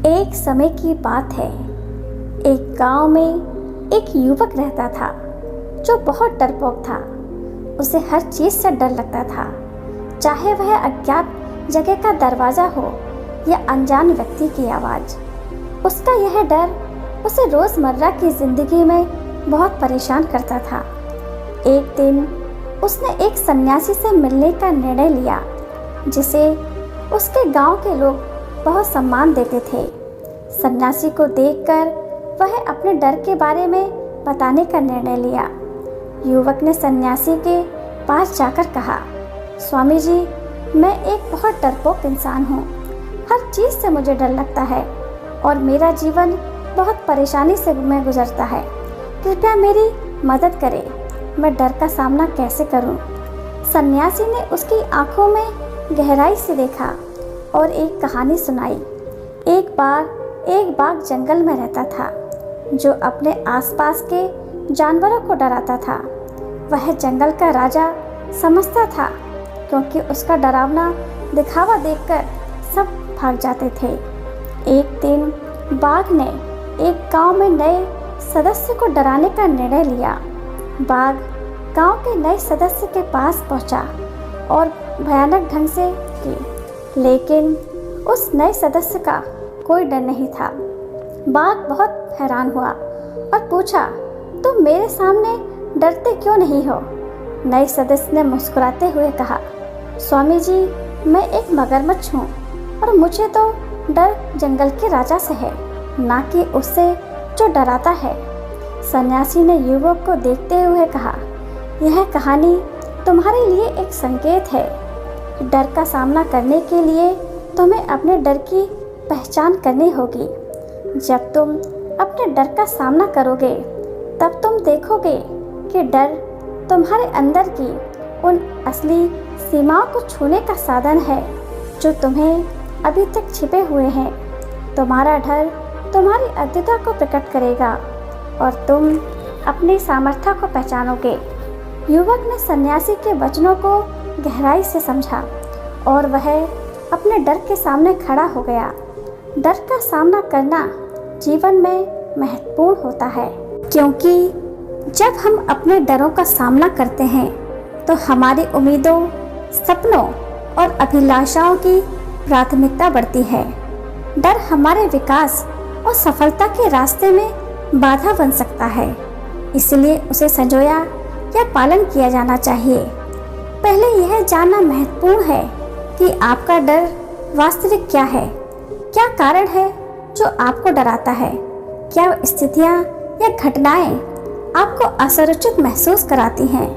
एक समय की बात है। एक गांव में एक युवक रहता था जो बहुत डरपोक था। उसे हर चीज से डर लगता था, चाहे वह अज्ञात जगह का दरवाजा हो या अनजान व्यक्ति की आवाज। उसका यह डर उसे रोजमर्रा की जिंदगी में बहुत परेशान करता था। एक दिन उसने एक सन्यासी से मिलने का निर्णय लिया, जिसे उसके गांव के लोग बहुत सम्मान देते थे। सन्यासी को देखकर वह अपने डर के बारे में बताने का निर्णय लिया। युवक ने सन्यासी के पास जाकर कहा, स्वामी जी, मैं एक बहुत डरपोक इंसान हूँ। हर चीज़ से मुझे डर लगता है और मेरा जीवन बहुत परेशानी से में गुजरता है। कृपया मेरी मदद करें। मैं डर का सामना कैसे करूँ? सन्यासी ने उसकी आंखों में गहराई से देखा और एक कहानी सुनाई। एक बार एक बाघ जंगल में रहता था जो अपने आसपास के जानवरों को डराता था। वह जंगल का राजा समझता था, क्योंकि उसका डरावना दिखावा देखकर सब भाग जाते थे। एक दिन बाघ ने एक गांव में नए सदस्य को डराने का निर्णय लिया। बाघ गांव के नए सदस्य के पास पहुंचा और भयानक ढंग से की, लेकिन उस नए सदस्य का कोई डर नहीं था। बाघ बहुत हैरान हुआ और पूछा, तुम मेरे सामने डरते क्यों नहीं हो? नए सदस्य ने मुस्कुराते हुए कहा, स्वामी जी, मैं एक मगरमच्छ हूँ और मुझे तो डर जंगल के राजा से है, ना कि उससे जो डराता है। सन्यासी ने युवक को देखते हुए कहा, यह कहानी तुम्हारे लिए एक संकेत है। डर का सामना करने के लिए तुम्हें अपने डर की पहचान करनी होगी। जब तुम अपने डर का सामना करोगे, तब तुम देखोगे कि डर तुम्हारे अंदर की उन असली सीमाओं को छूने का साधन है जो तुम्हें अभी तक छिपे हुए हैं। तुम्हारा डर तुम्हारी अद्वितीयता को प्रकट करेगा और तुम अपनी सामर्थ्य को पहचानोगे। युवक ने सन्यासी के वचनों को गहराई से समझा और वह अपने डर के सामने खड़ा हो गया। डर का सामना करना जीवन में महत्वपूर्ण होता है, क्योंकि जब हम अपने डरों का सामना करते हैं तो हमारी उम्मीदों, सपनों और अभिलाषाओं की प्राथमिकता बढ़ती है। डर हमारे विकास और सफलता के रास्ते में बाधा बन सकता है, इसलिए उसे संजोया या पालन किया जाना चाहिए। पहले यह जानना महत्वपूर्ण है कि आपका डर वास्तविक क्या है। क्या कारण है जो आपको डराता है? क्या स्थितियाँ या घटनाएं आपको असुरक्षित महसूस कराती हैं?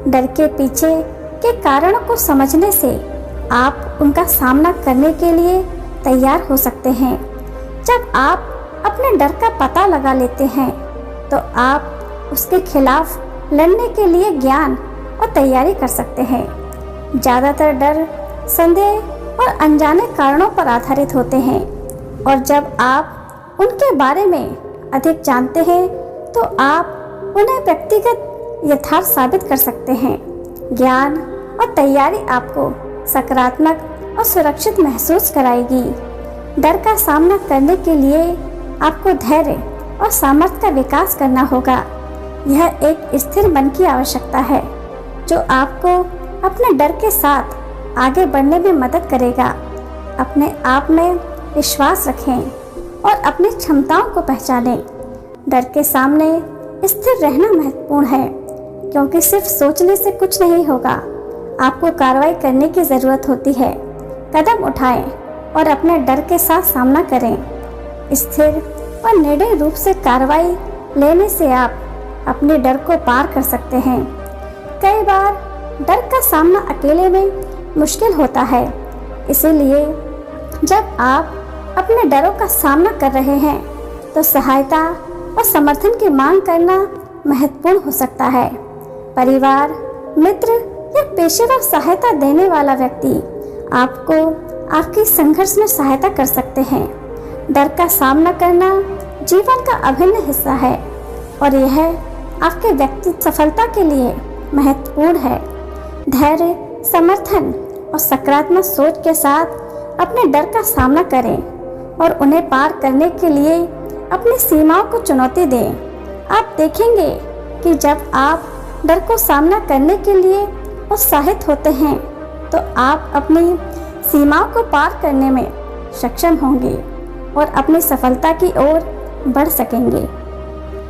डर के पीछे के कारणों को समझने से आप उनका सामना करने के लिए तैयार हो सकते हैं। जब आप अपने डर का पता लगा लेते हैं, तो आप उसके खिलाफ लड़ने के लिए ज्ञान और तैयारी कर सकते हैं। ज़्यादातर डर संदेह और अनजाने कारणों पर आधारित होते हैं, और जब आप उनके बारे में अधिक जानते हैं तो आप उन्हें व्यक्तिगत यथार्थ साबित कर सकते हैं। ज्ञान और तैयारी आपको सकारात्मक और सुरक्षित महसूस कराएगी। डर का सामना करने के लिए आपको धैर्य और सामर्थ्य का विकास करना होगा। यह एक स्थिर मन की आवश्यकता है जो आपको अपने डर के साथ आगे बढ़ने में मदद करेगा। अपने आप में विश्वास रखें और अपनी क्षमताओं को पहचानें। डर के सामने स्थिर रहना महत्वपूर्ण है, क्योंकि सिर्फ सोचने से कुछ नहीं होगा। आपको कार्रवाई करने की ज़रूरत होती है। कदम उठाएं और अपने डर के साथ सामना करें। स्थिर और निर्णय रूप से कार्रवाई लेने से आप अपने डर को पार कर सकते हैं। कई बार डर का सामना अकेले में मुश्किल होता है, इसीलिए जब आप अपने डरों का सामना कर रहे हैं तो सहायता और समर्थन की मांग करना महत्वपूर्ण हो सकता है। परिवार, मित्र या पेशेवर सहायता देने वाला व्यक्ति आपको आपके संघर्ष में सहायता कर सकते हैं। डर का सामना करना जीवन का अभिन्न हिस्सा है और यह आपके व्यक्तिगत सफलता के लिए महत्वपूर्ण है। धैर्य, समर्थन और सकारात्मक सोच के साथ अपने डर का सामना करें और उन्हें पार करने के लिए अपनी सीमाओं को चुनौती दें। आप देखेंगे कि जब आप डर को सामना करने के लिए उत्साहित होते हैं तो आप अपनी सीमाओं को पार करने में सक्षम होंगे और अपनी सफलता की ओर बढ़ सकेंगे।